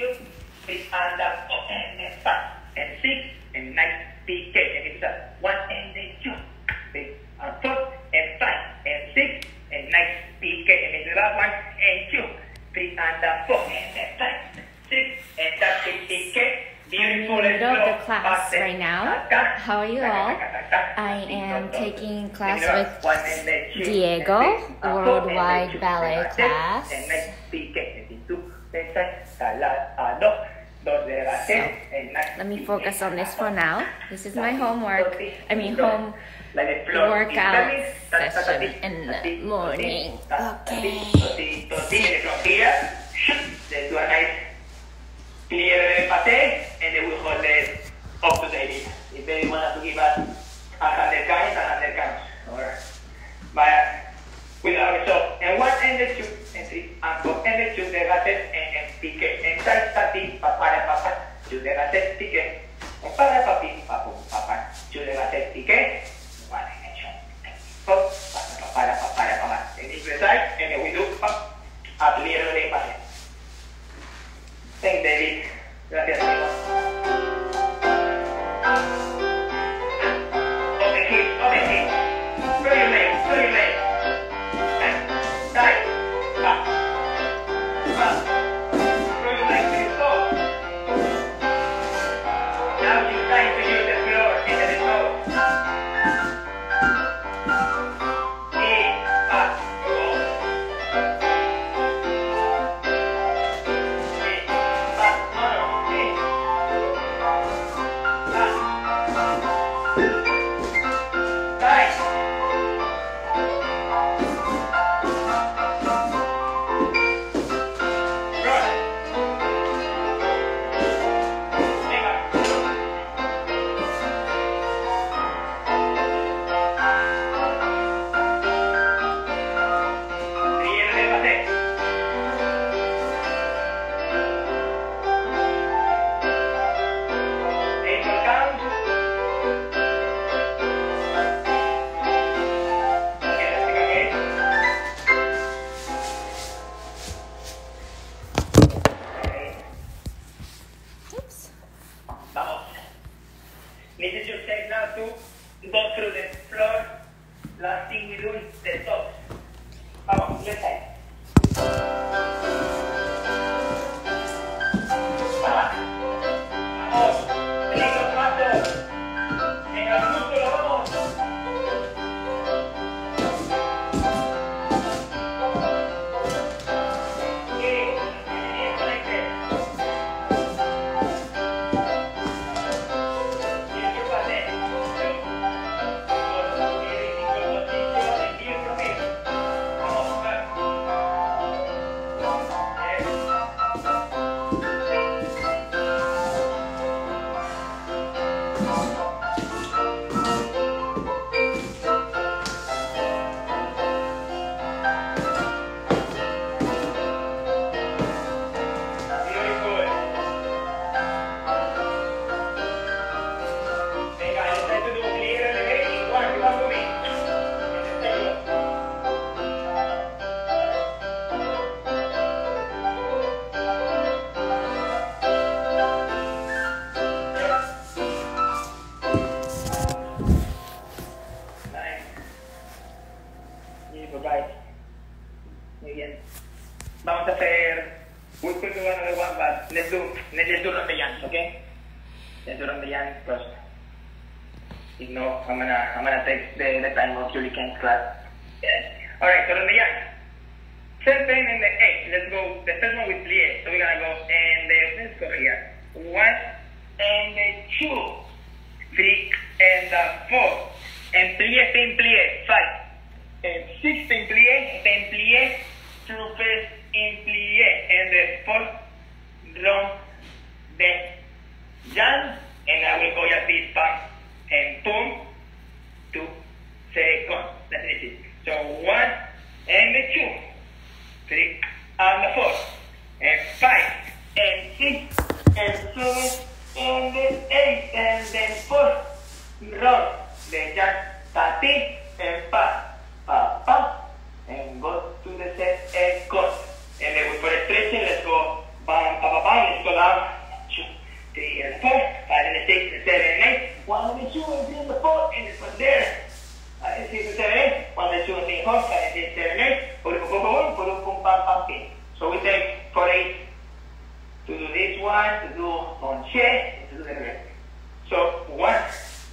2, 3 and up, 4 and then 5 and 6 and nice PK and it's up 1 and then 2, 3 and 4 and 5 and 6 and nice PK and it's up 1 and 2, 3 and up, 4 and then 5, 6 and that's PK. Beautiful. I'm in the middle of the class right now. How are you all? I am taking class with Diego, Worldwide Ballet class. So, let me focus on this for now. This is my home workout session in the morning. Okay. Clear the pate, and then we hold it up to the elite. If they want to give us 100 counts, Alright. But without result. And 1 and the 2, and 3 and 4 and the 2, the gases, and pique. And start starting, para papa, to the gases, pique. And para papi, papa, to the gases, pique. 1 and the 2. Para papa. And exercise, and then we do up, clear the pate. Thank David. Gracias, amigo. Open hip. Throw your leg. Tight. Up. Throw your leg to the floor. Now you're trying to use the floor and the toe. Up. This is your step now to go through the floor. Last thing we do is the toes. Vamos, left side. Vamos, en los pasos. En el músculo, vamos. Vamos a hacer muy quick another one, but let's do run the Jan, okay? Let's do run the Jan first. If no, I'm gonna take the time of Julie Kent's class. Yes. Alright, so run the Jan. Same thing in the 8. Let's go the first one with plie. So we're gonna go and let's go here. 1 and 2, 3 and 4. And plie, 5. And 6 in plie, then plie, 2 first in plie, and the 4th run the Jan, and I will go at this pump and boom, 2 seconds. That's it. So 1 and 2, 3 and 4, and 5 and 6 and 7 and 8, and then 4th run the Jan, tati and pa, and go to the set and cut. And then for the stretching, let's go bam, pa, pa, pa. let's go down. 2, 3, and 4, 5, and 6, and 7, and 8. 1, and 2, and 3, and 4, and it's from there. 5, and 6, and 7, and 8. 1, and 2, and 3, and 4, 5, and 6, 7, and 8. Boom, boom, boom, boom, boom, boom, bam, bam, bam. So we take 4, 8 to do this one, to do on chest, and to do the rest. So 1,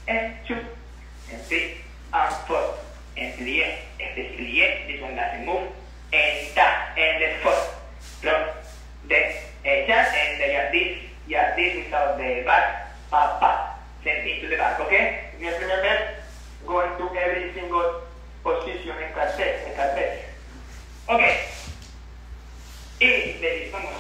and 2, and 3, and 4, and plie, este es plie, this one doesn't move, and that, and the foot, from the chest, and this without the back, send into the back, okay? Just remember, going to every single position en carpet. Okay. Y ladies, vamos.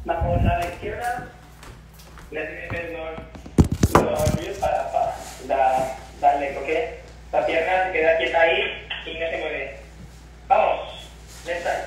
Vamos a la izquierda, les los pies para darle, ¿ok? La pierna se queda quieta ahí y no se mueve. Vamos, left side.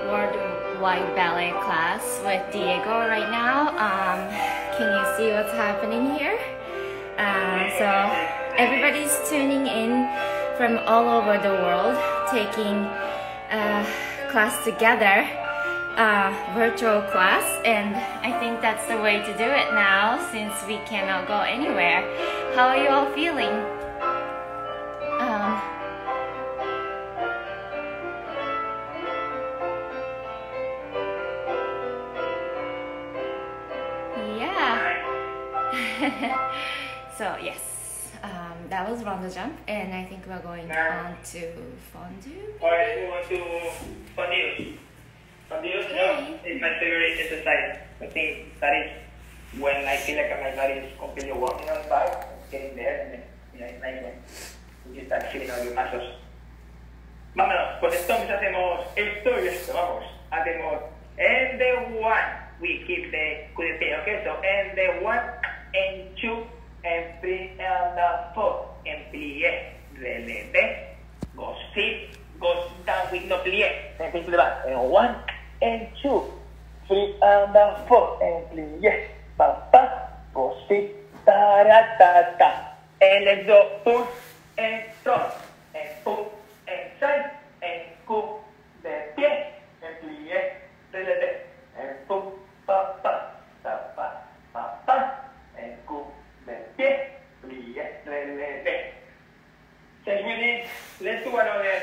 Worldwide ballet class with Diego right now. Can you see what's happening here? So everybody's tuning in from all over the world, taking class together, virtual class, and I think that's the way to do it now since we cannot go anywhere. How are you all feeling? So yes, that was rondo jump, and I think we're going on to fondue. Alright, we want to fondue. Fondue, you know, is my favorite exercise. I think that is when I feel like my body is completely working on back, getting there, and then, you know, it's nice when you start feeling all your muscles. Vámonos, pues entonces hacemos esto y esto, vamos. Hacemos and the one, we keep the cuidado, okay? So and the one, and two, and three, and the four, and plie, relevé, goes flip, goes down with no plie, and flip to the back, and one, and two, three, and the four, and plie, pa, goes flip, ta, and let's go, push, and front, and push, and side, and coup, de pie, and plie, relevé, and push, pa, and coup, de pie, plie, relevé. Since we did, let's do another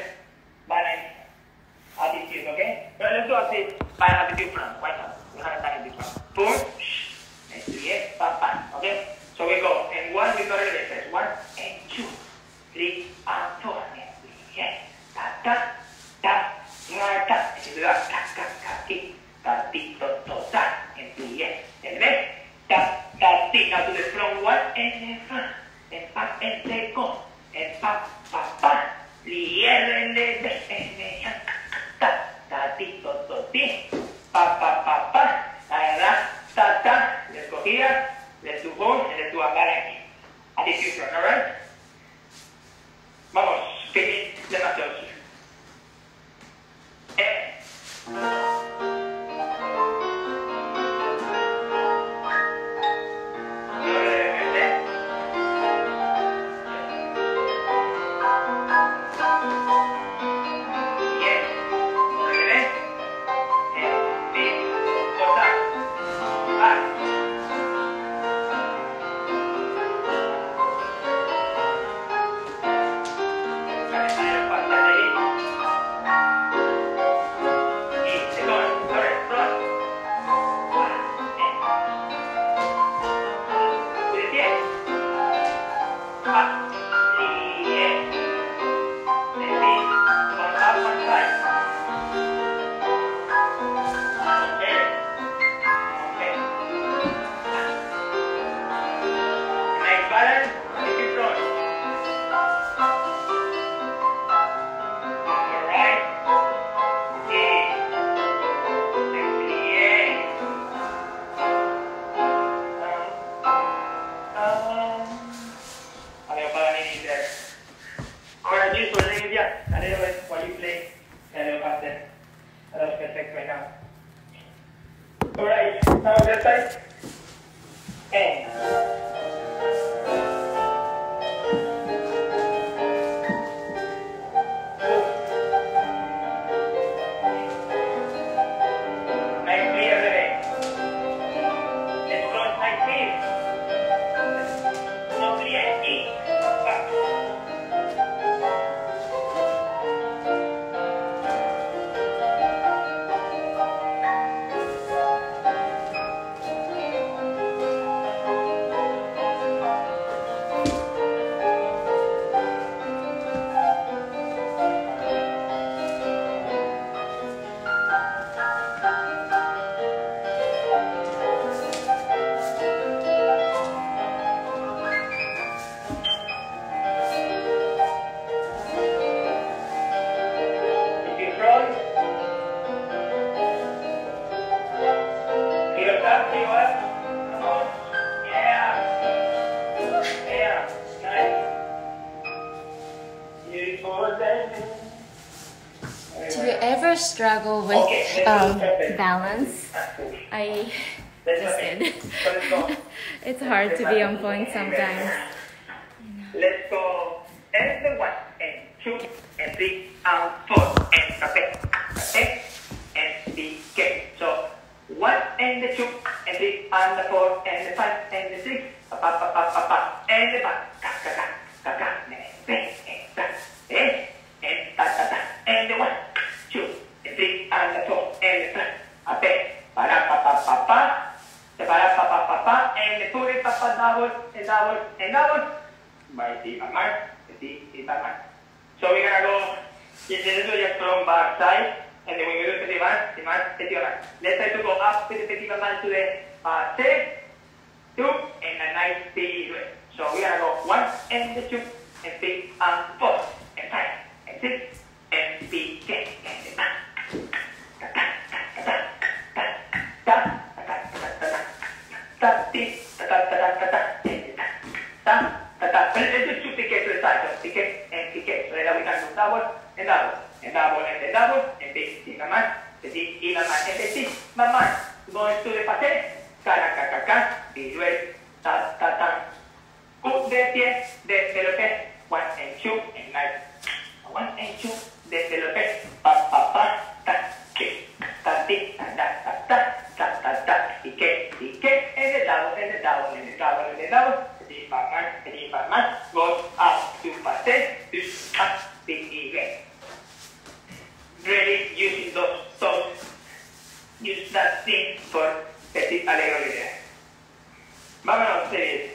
balance attitude, okay? Well, let's do a balance attitude front. Why not? We haven't done it this one. Push, and plie, pa, okay? So we go, and one, we go to the first. 1, and 2, 3, and 4, and plie, ta, and plie, relevé, ta, now to the front one, and the front, and back, and second, and back, plie, relevé, and ta, let's go here, let's do both, and let's do a balance attitude front, alright? Vamos, finish the muscles. Do you ever struggle with balance? I just did. It's hard to be on point sometimes. Let's go. And the 1, and 2, and 3, and 4, and tape, and the game. So 1, and the 2, and 3, and the 4, and the 5, and the 6, and the back, and the 1, 2, and 3, and the 4, and the 5, and the 4, double, and double, and double, So we're gonna go, this is just from back side, and then when we do petit pas, let's try to go up with the petit pas to the 6, 2, and a nice big way. So we're gonna go 1 and the 2, and 3 and 4, and 5, and 6, and 10, and 9. Let's just shoot ticket to the side, so ticket and ticket. So that we can do double and double, and double and then double, and this, y la más, and this, mamá, going to the pate, y luego, de pie, de lo que, 1 and 2, and 9, 1 and 2, de lo que, and the double, and the double, and the double, and the double, goes up to pate, up the event. Really using those, use that thing for petit alegro idea. Vámonos, series.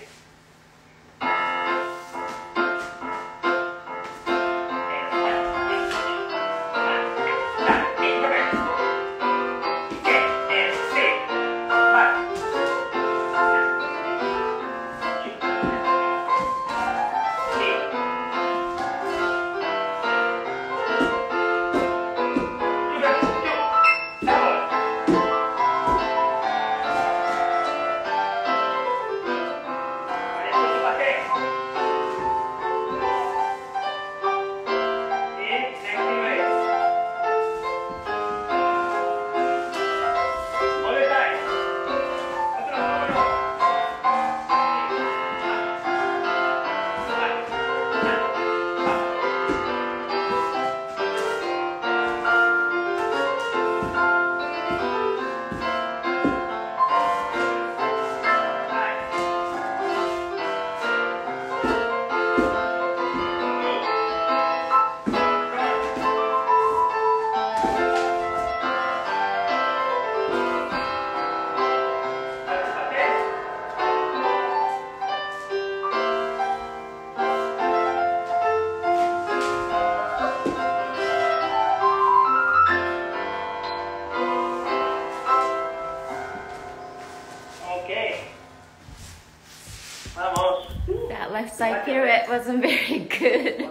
That left side pirouette wasn't very good.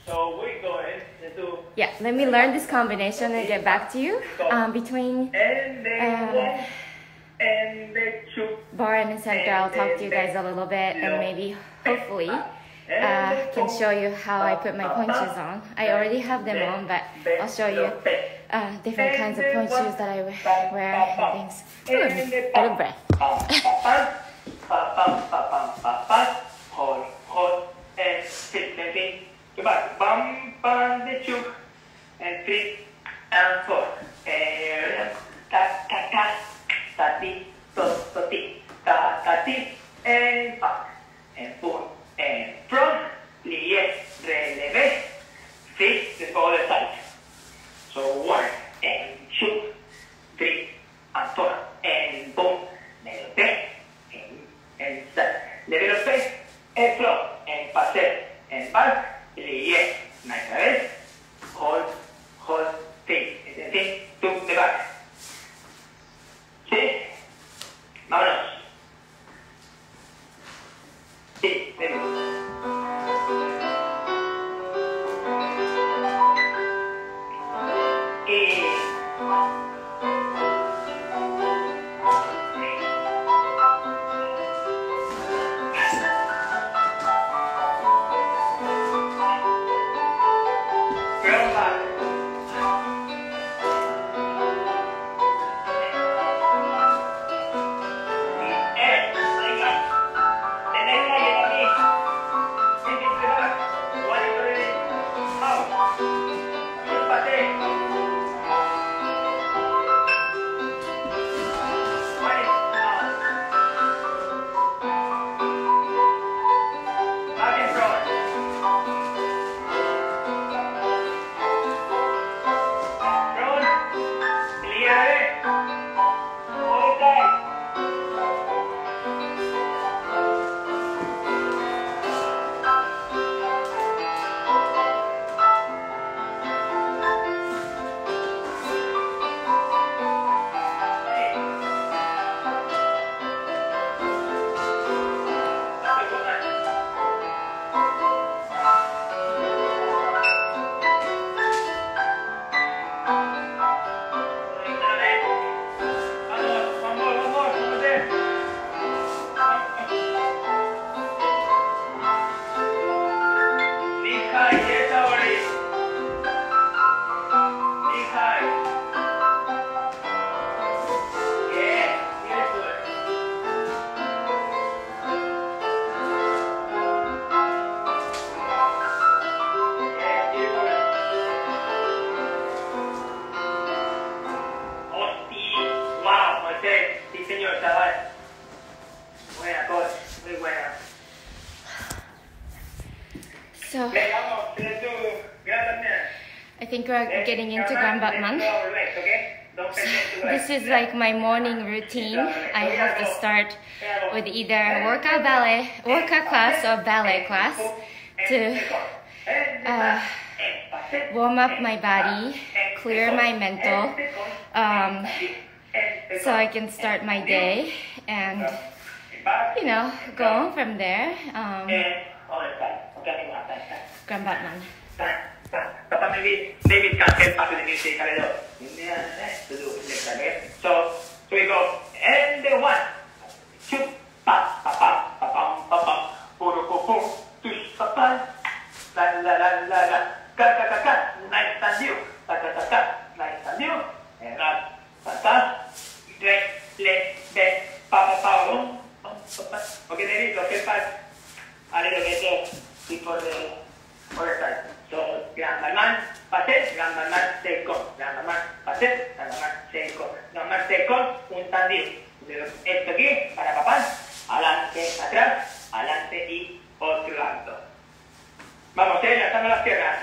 So we're going to do. Yeah, let me learn this combination and get back to you. Between bar and center, I'll talk to you guys a little bit, and maybe, hopefully, can show you how I put my point shoes on. I already have them on, but I'll show you different kinds of point shoes that I wear and things. Ooh, out of breath. Hold, and sit, maybe. Goodbye. Bum, the 2, and 3, and 4. And ta-ti, ta-ti, and back, and forward, and front, plie, releve, 6, let's go other side. So 1, and 2, 3, and 4, and boom, develope, and set, develope, and flow, and passe, and back, plie, nice vez, hold, take, and then to the back. ¿Sí? Vámonos. Sí, very good. So I think we're getting into Gambatman. This is like my morning routine. I have to start with either workout class or ballet class to warm up my body, clear my mental, so I can start my day and, you know, go on from there. Gambatman. Papa, maybe David can help us with the music a little. To do this again. So we go. And the 1, 2, pa pa pa pa pa pa pa, puro po po, tush pa pa, la la la la la, ka ka ka ka, nice and you, ka ka ka ka, nice and you, and that, pa le pa pa pa, okay, David, okay, pa, a little bit before the start. So, Gambatman, passet, Gambatman, second, Gambatman, passet, Gambatman, second, Gambatman, second, un tandem. Esto aquí, para papá, adelante, atrás, adelante y otro lado. Vamos, lanzando las piernas.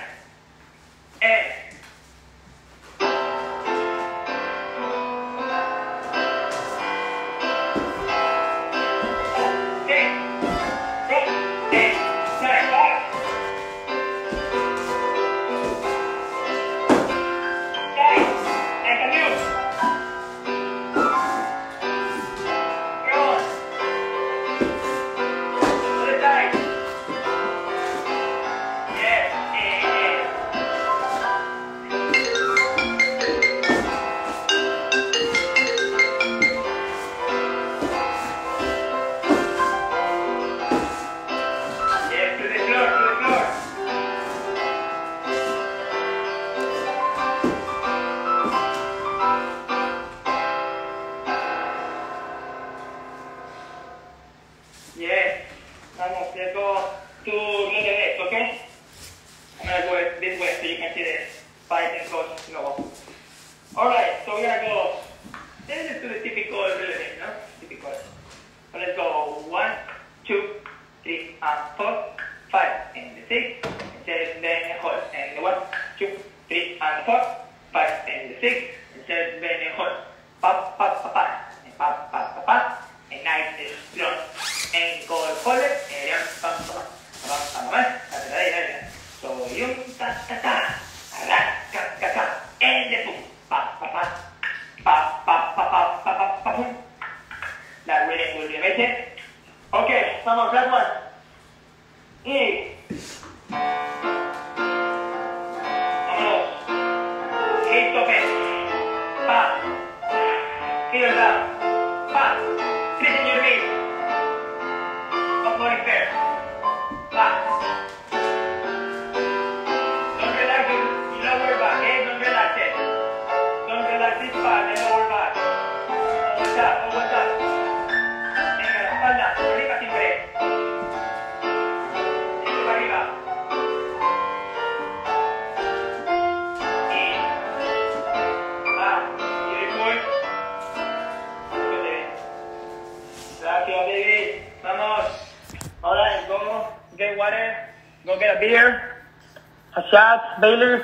Bailers,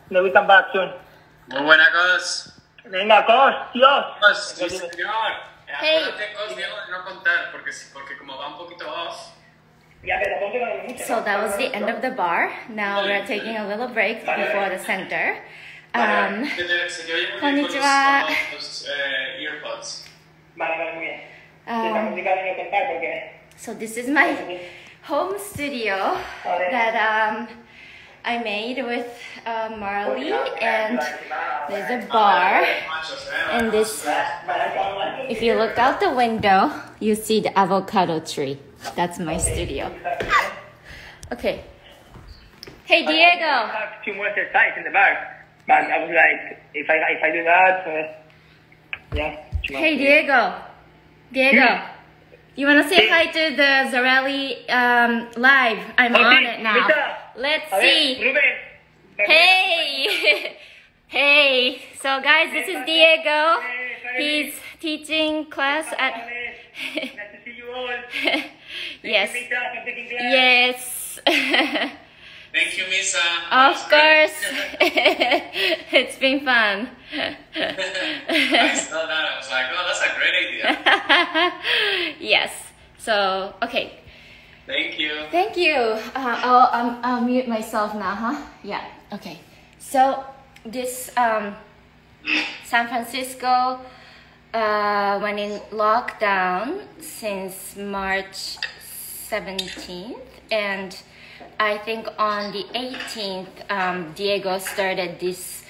then we come back soon. Muy buena, Cos. Venga, Cos, Dios. Sí, señor. Acuérdate, Cos, de no contar, porque como va un poquito off. So that was the end of the bar. Now we're taking a little break before the center. Konnichiwa. Earpods. So this is my home studio that I made with Marley, and there's a bar, and this, if you look out the window, you see the avocado tree. That's my studio. Okay. Hey, Diego. I have 2 more exercises in the back, but I was like, if I do that, yeah. Hey, Diego. You want to say hi to the Zarely live? I'm on it now. Let's see. Hey! Hey! So guys, this is Diego. He's teaching class at... Nice to see you all. Yes. Yes. Thank you, Misa. Of course. It's been fun. I saw that. I was like, oh, that's a great idea. Yes. So, okay. Thank you. Thank you. I'll mute myself now, huh? Yeah. Okay. So, this San Francisco went in lockdown since March 17th, and I think on the 18th, Diego started these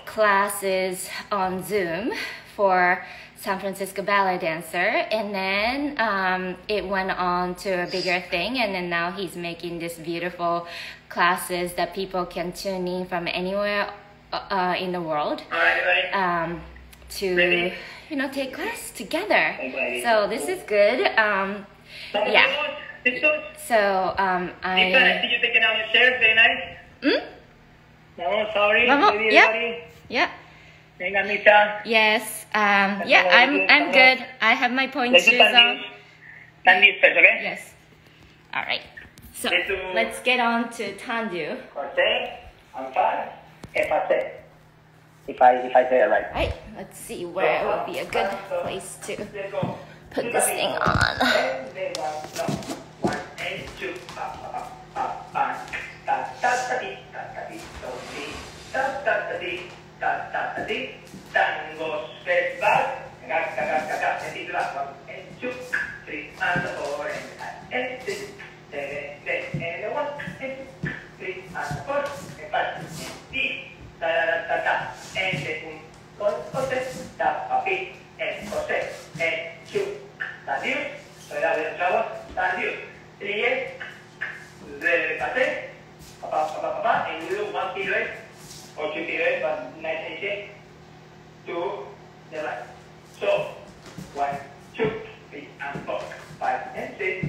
classes on Zoom for San Francisco Ballet dancer, and then it went on to a bigger thing, and then now he's making this beautiful classes that people can tune in from anywhere in the world to take class together. So this is good. Yeah. So Did you take down your shirt? Very nice. No, sorry. Vamos. Yeah. Venga, Misa. Yes. Yeah, I'm good. I have my pointe shoes on. Tandu first, okay? Yes. All right. So let's get on to Tandu. Corte, Ampa, Efase. If I say it right. Right. Let's see where would be a good place to put this thing on. Tango, step back, and you do one pirouette or two pirouettes, but nice and shape to the right. So, 1, 2, 3, and 4, 5, and 6,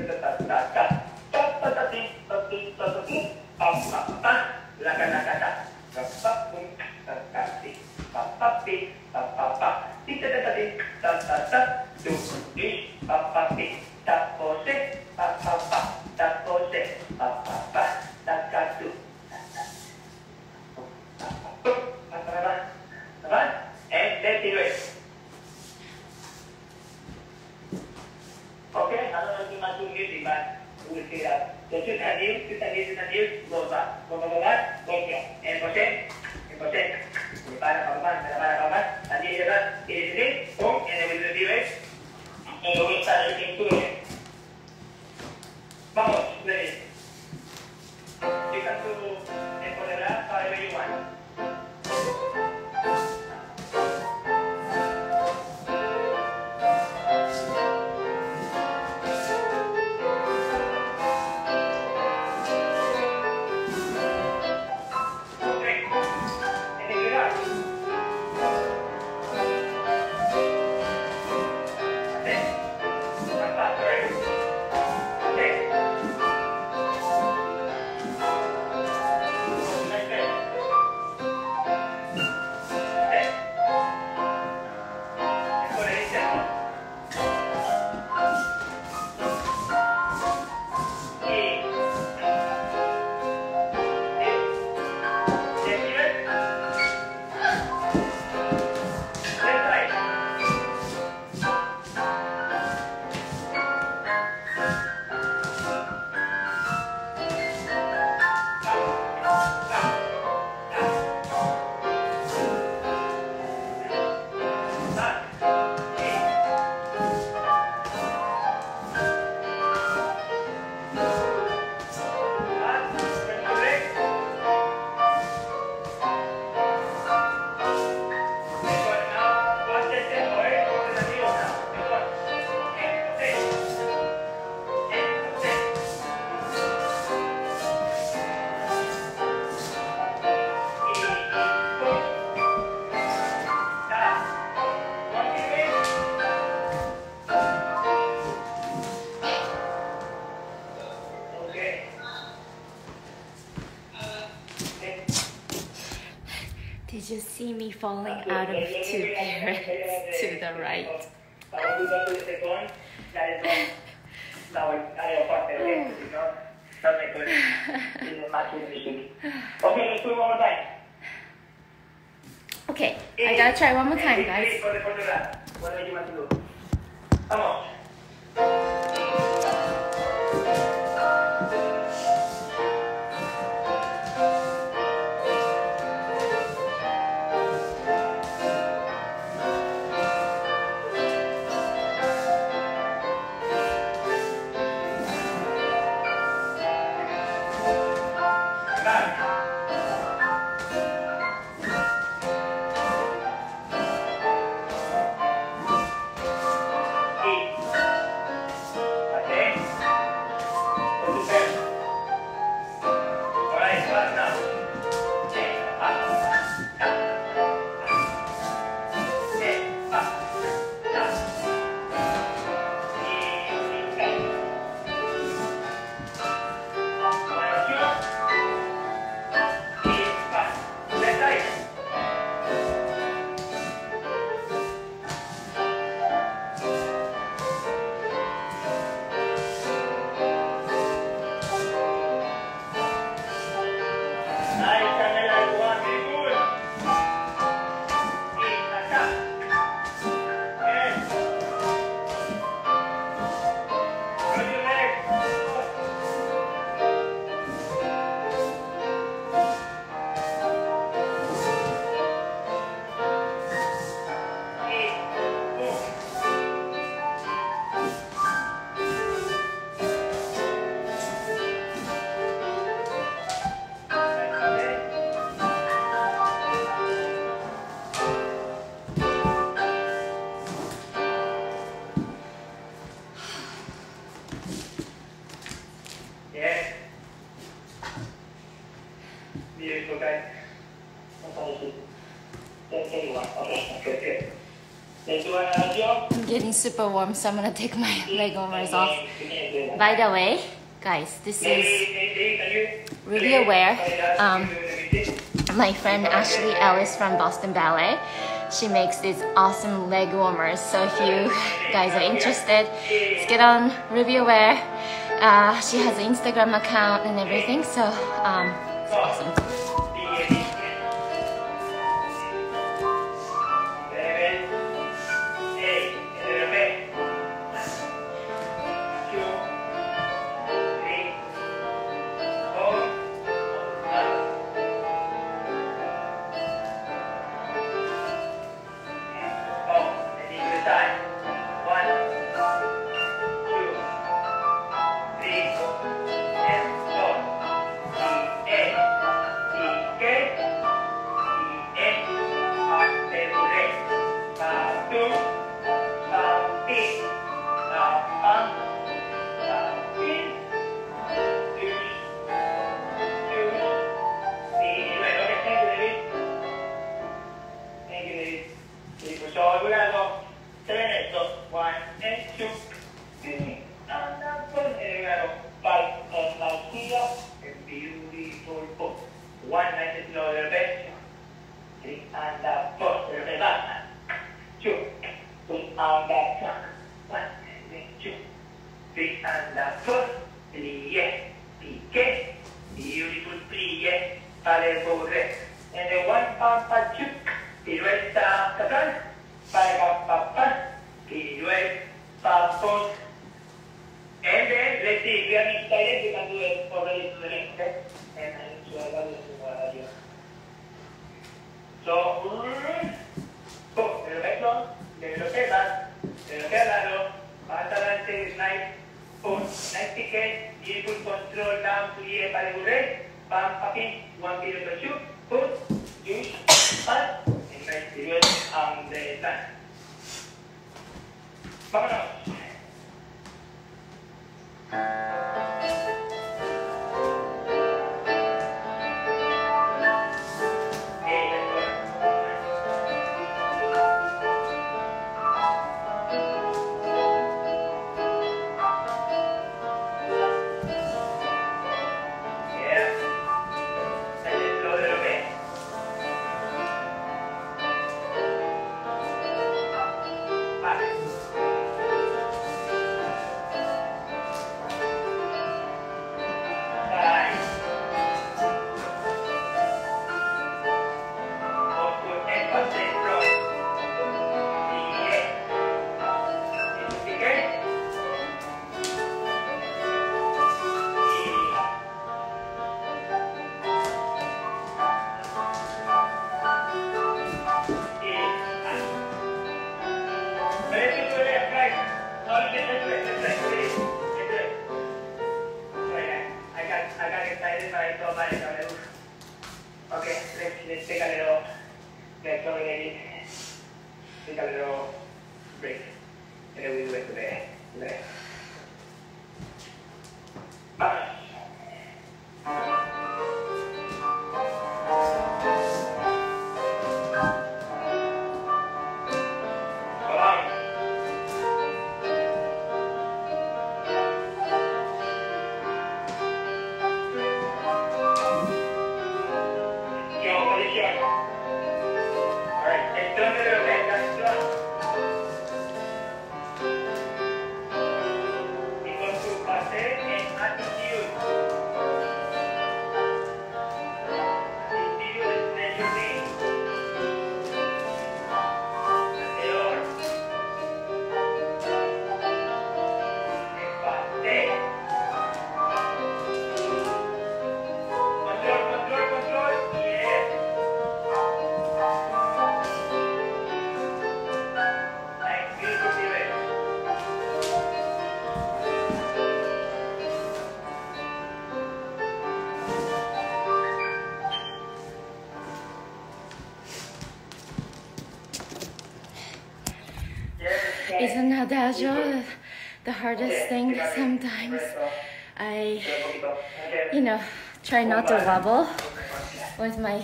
and then pirouette. Okay, I don't know if you must do music, but we'll see that. So two tandios, go back, go here. And Jose, para, tandiyo llegar, boom, and then we'll do the pirouette, and we'll start looking to it. Vamos, ready. You can do empoderar however you want. Did you see me falling out of 2 pirouettes to the right? not my turn. This is massive mistake. Okay, let's do it one more time. Okay, I gotta try one more time, guys. For the last. What do you want to do? Come on. I'm getting super warm, so I'm gonna take my leg warmers off. By the way, guys, this is Ruby Aware. My friend Ashley Ellis from Boston Ballet. She makes these awesome leg warmers. So if you guys are interested, let's get on Ruby Aware. She has an Instagram account and everything, so it's awesome. a little break. And then we do it today. Isn't adagio the hardest thing sometimes? I, try not to wobble with my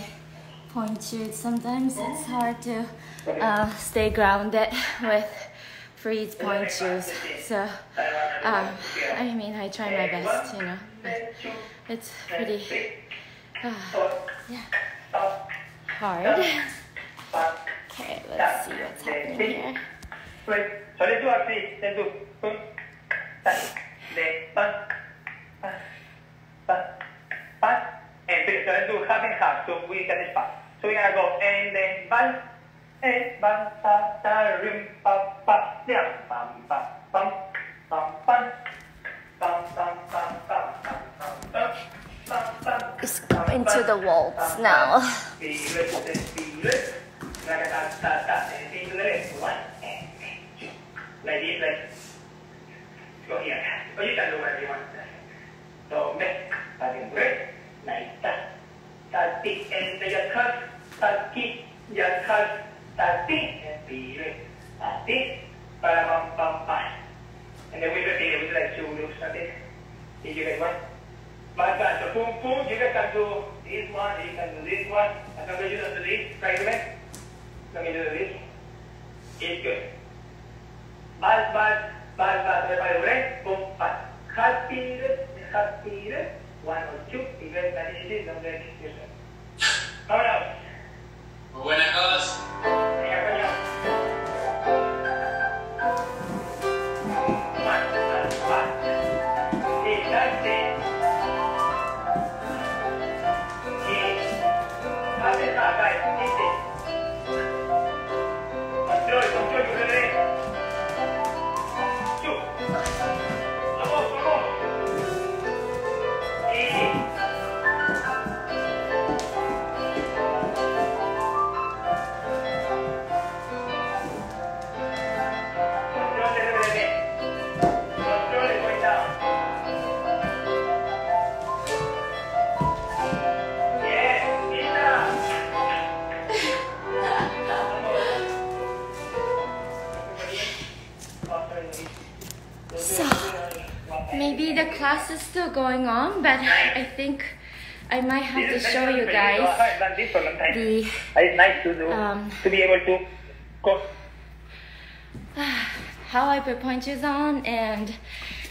point shoes. Sometimes it's hard to stay grounded with freeze point shoes. So, I try my best, but it's pretty hard. Okay, let's see what's happening here. So let's do actually, let's do and so let's do half and half, so we get this part. So we're gonna go and then bal, ta ta rim pa pa down, pam pam pam pam pam pam pam pam pam pam pam. It's going to the waltz now. Like this, go here. Or you can do whatever you want. So, make, like that. Tati, and the cut, tati, and be tati, para pam. And then we repeat it with like 2 loops, okay? Did you get one? But so boom, you can do this one, you can do this one. As long as you don't do this, right away. As long as you do this, it's good. Bal, right? Boom, bal. Happy, 1 or 2, y ves la dice, don't break yourself. Vámonos. Muy buenas todos. Venga, coño. 1, y salte. Y haces acá, control, you ready? Maybe the class is still going on, but I think I might have to show you guys the it's nice to do, to be able to go. How I put point shoes on and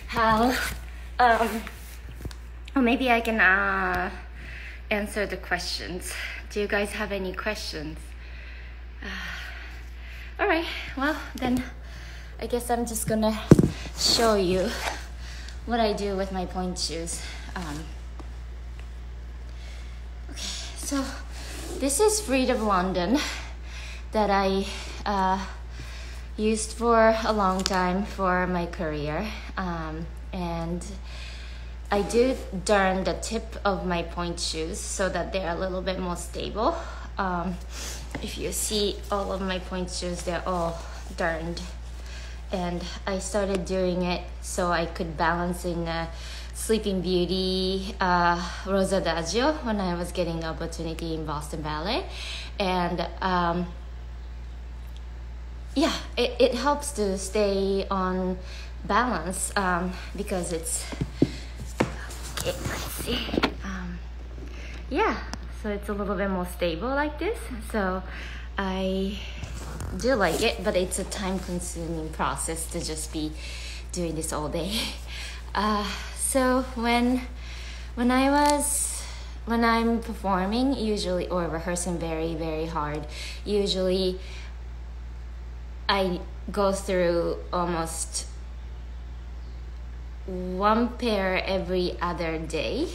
how or maybe I can answer the questions. Do you guys have any questions? All right, well then I guess I'm just gonna show you what I do with my point shoes. Okay, so this is Freedom London that I used for a long time for my career, and I do turn the tip of my point shoes so that they're a little bit more stable. If you see all of my point shoes, they're all turned. And I started doing it so I could balance in Sleeping Beauty, Rosa D'Agio when I was getting the opportunity in Boston Ballet. And yeah, it helps to stay on balance because it's, okay, let's see, yeah, so it's a little bit more stable like this. So I do like it, but it's a time-consuming process to just be doing this all day. So when I'm performing usually, or rehearsing very, very hard, usually I go through almost one pair every other day,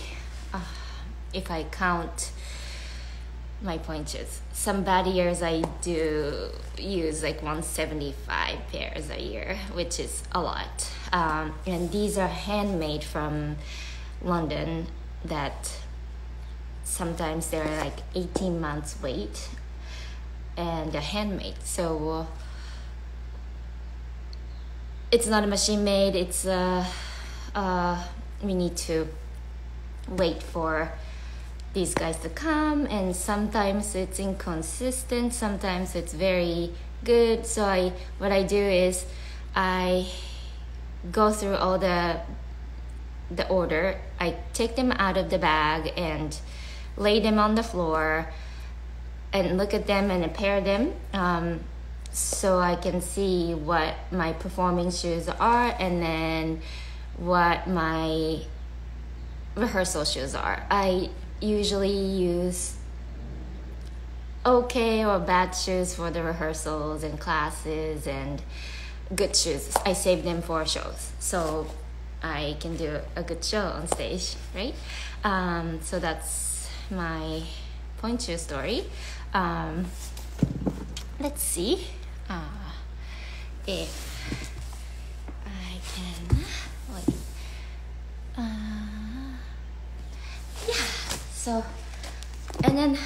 if I count my pointers. Some bad years I do use like 175 pairs a year, which is a lot. And these are handmade from London, that sometimes they're like 18 months wait, and they're handmade. So it's not a machine made, it's we need to wait for these guys to come, and sometimes it's inconsistent, sometimes it's very good. So what I do is I go through all the order. I take them out of the bag and lay them on the floor and look at them and pair them, so I can see what my performing shoes are and then what my rehearsal shoes are. I usually use okay or bad shoes for the rehearsals and classes, and good shoes I save them for shows so I can do a good show on stage, right? So that's my point shoe story. Let's see if I can, like, yeah. So, and then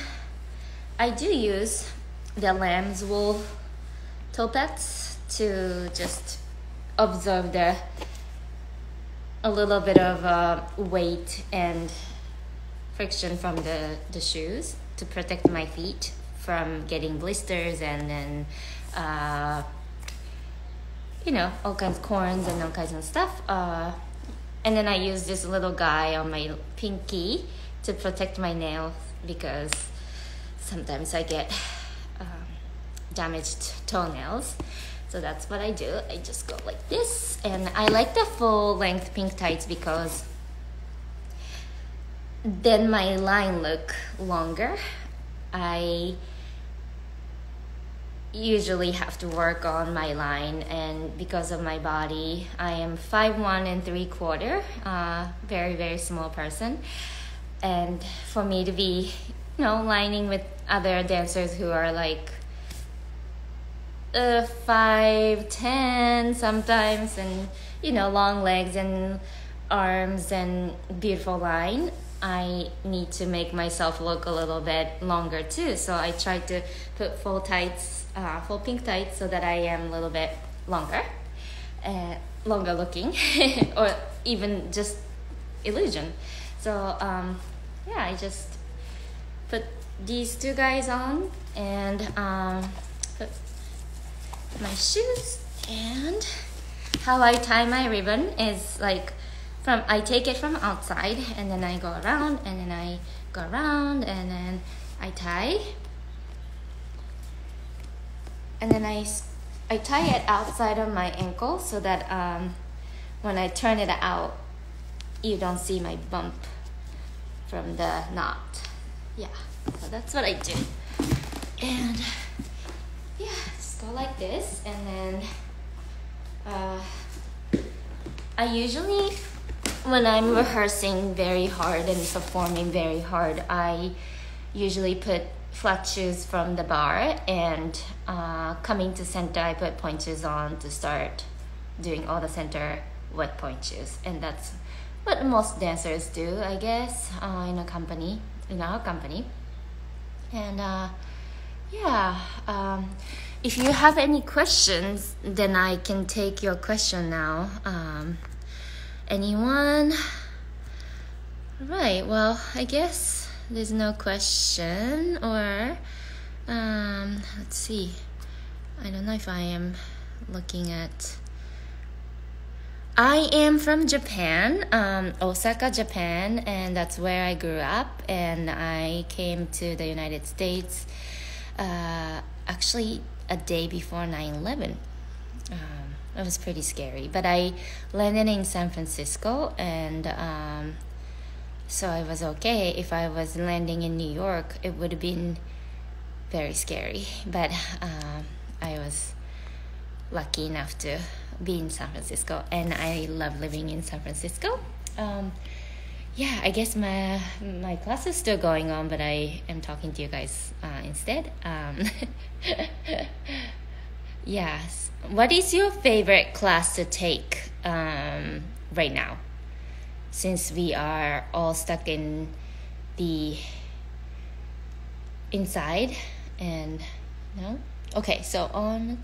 I do use the lamb's wool toe pads to just observe a little bit of weight and friction from the shoes to protect my feet from getting blisters and then all kinds of corns and all kinds of stuff. And then I use this little guy on my pinky to protect my nails, because sometimes I get damaged toenails. So that's what I do. I just go like this, and I like the full length pink tights because then my line look longer. I usually have to work on my line, and because of my body, I am 5'1" and 3/4, very, very small person. And for me to be, lining with other dancers who are like 5'10" sometimes, and long legs and arms and beautiful line, I need to make myself look a little bit longer too. So I try to put full pink tights so that I am a little bit longer looking, or even just illusion. So I just put these two guys on and put my shoes. And how I tie my ribbon is like, I take it from outside, and then I go around, and then I go around, and then I tie, and then I tie it outside of my ankle so that when I turn it out, you don't see my bump from the knot. Yeah, so that's what I do. And just go like this, and then I usually, when I'm rehearsing very hard and performing very hard, I usually put flat shoes from the bar, and coming to center, I put point shoes on to start doing all the center wet point shoes. And that's what most dancers do, I guess, in our company. And if you have any questions, then I can take your question now. Anyone? Right, well, I guess there's no question, or let's see. I don't know if I am looking at... I am from Japan, Osaka, Japan, and that's where I grew up. And I came to the United States actually a day before 9/11. It was pretty scary, but I landed in San Francisco, and so I was okay. If I was landing in New York, it would have been very scary, but I was lucky enough to be in San Francisco, and I love living in San Francisco. Yeah, I guess my class is still going on, but I am talking to you guys instead. Yes. What is your favorite class to take right now? Since we are all stuck in the inside, and no? Okay, so on.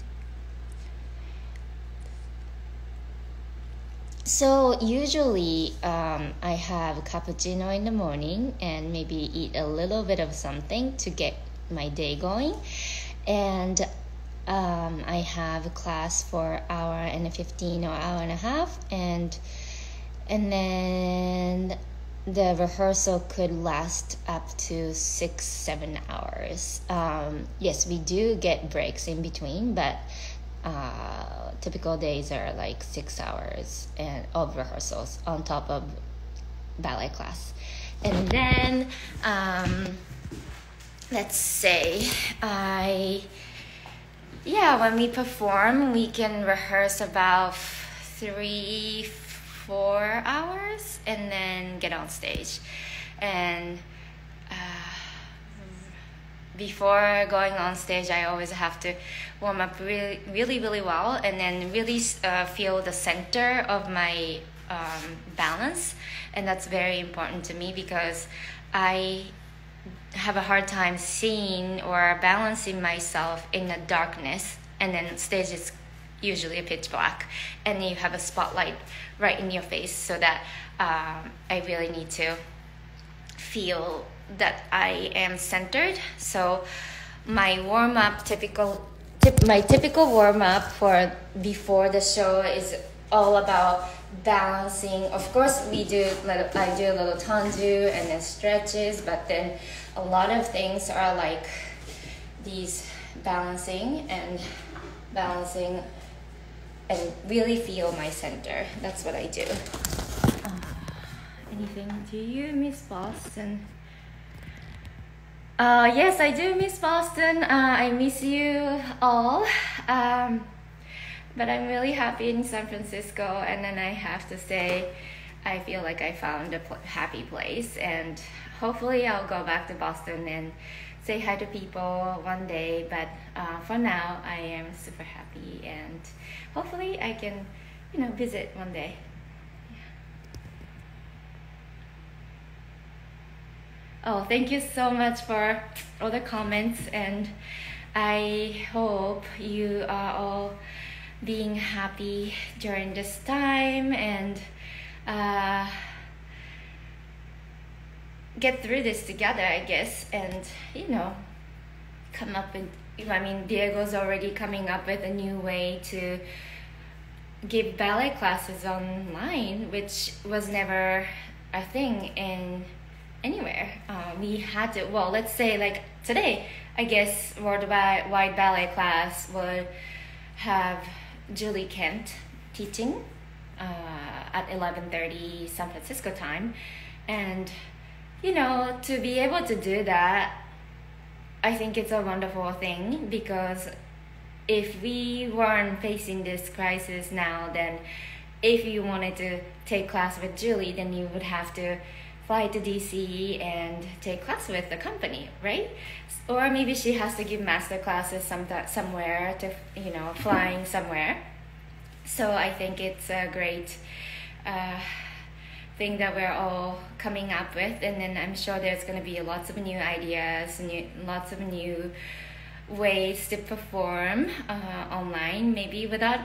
So usually I have a cappuccino in the morning and maybe eat a little bit of something to get my day going. And I have a class for hour and 15 or hour and a half. And then the rehearsal could last up to 6-7 hours. Yes, we do get breaks in between, but typical days are like 6 hours of rehearsals on top of ballet class. And then let's say when we perform, we can rehearse about 3-4 hours and then get on stage. And before going on stage, I always have to warm up really well, and then really feel the center of my balance. And that's very important to me because I have a hard time seeing or balancing myself in the darkness, and then stage is usually a pitch black, and you have a spotlight right in your face, so that I really need to feel that I am centered. So my warm-up my typical warm-up for before the show is all about balancing. Of course, I do a little tendu and then stretches, but then a lot of things are like these balancing and really feel my center. That's what I do. Anything? Do you miss Boston? Yes, I do miss Boston. I miss you all. But I'm really happy in San Francisco, and then I have to say, I feel like I found a happy place, and hopefully I'll go back to Boston and say hi to people one day. But for now, I am super happy, and hopefully I can, visit one day. Oh, thank you so much for all the comments, and I hope you are all being happy during this time, and get through this together, I guess, and come up with, Diego's already coming up with a new way to give ballet classes online, which was never a thing in anywhere. We had to, let's say like today, I guess Worldwide Ballet class would have Julie Kent teaching at 11:30 San Francisco time. And to be able to do that, I think it's a wonderful thing, because if we weren't facing this crisis now, then if you wanted to take class with Julie, then you would have to fly to DC and take class with the company, right? Or maybe she has to give master classes somewhere to, flying somewhere. So I think it's a great thing that we're all coming up with, and then I'm sure there's going to be lots of new ideas, lots of new ways to perform online, maybe without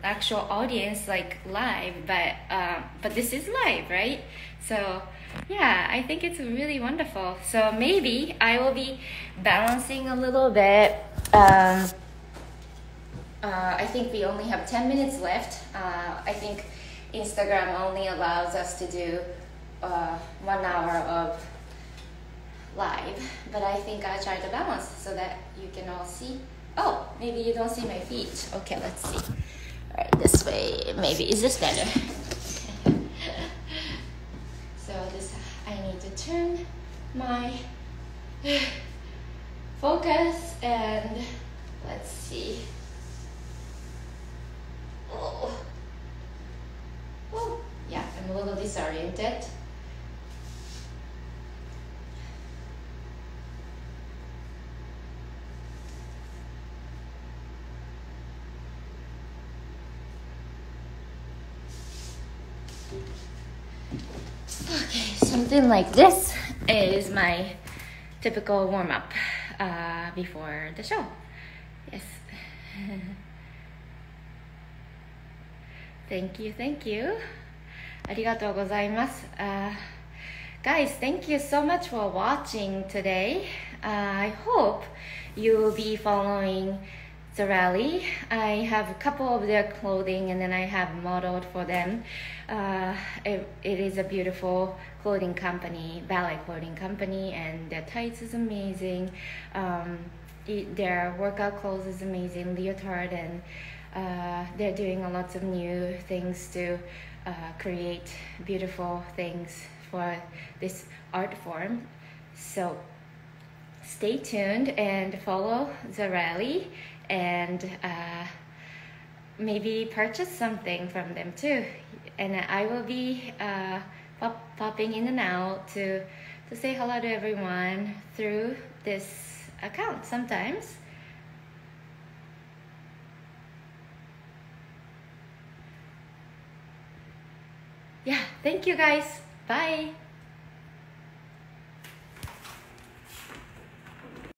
actual audience like live, but this is live, right? So yeah, I think it's really wonderful. So maybe I will be balancing a little bit I think we only have 10 minutes left. I think Instagram only allows us to do 1 hour of live, but I think I'll try to balance so that you can all see. Oh, maybe you don't see my feet. Okay, let's see. All right, this way. Maybe is this better? So this, I need to turn my focus and let's see. Oh, yeah, I'm a little disoriented. Okay, something like this is my typical warm-up before the show. Yes. Thank you, thank you. ありがとうございます。Guys, thank you so much for watching today. I hope you will be following Zarely. I have a couple of their clothing and then I have modeled for them. It is a beautiful clothing company, ballet clothing company, and their tights is amazing. Their workout clothes is amazing, leotard, and they're doing a lot of new things to create beautiful things for this art form. So stay tuned and follow Zarely and maybe purchase something from them too. And I will be popping in and out to say hello to everyone through this account sometimes. Yeah, thank you guys. Bye.